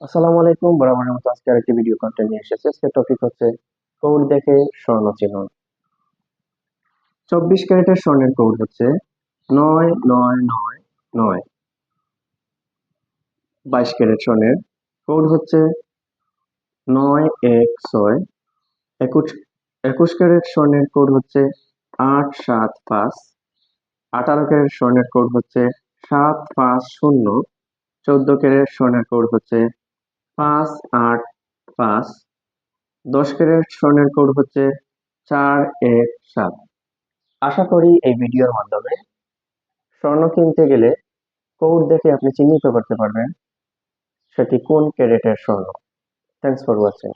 আসসালামু আলাইকুম। বরাবরের মতো আজকে আরেকটি ভিডিও কন্টেন্ট নিয়ে এসেছি। আজকের টপিক হচ্ছে কোড দেখে স্বর্ণ চিনুন। 24 ক্যারেটের স্বর্ণের কোড হচ্ছে 9999। 22 ক্যারেট স্বর্ণের কোড হচ্ছে 916। 21 ক্যারেট স্বর্ণের কোড হচ্ছে 875। 18 ক্যারেট স্বর্ণের কোড হচ্ছে 750। 14 ক্যারেট স্বর্ণের কোড হচ্ছে 585। 10 ক্যারেট স্বর্ণের কোড হচ্ছে 417। আশা করি এই ভিডিওর মাধ্যমে স্বর্ণ কিনতে গেলে কোড দেখে আপনি চিহ্নিত করতে পারবেন সেটি কোন ক্যারেটের স্বর্ণ। Thanks for watching.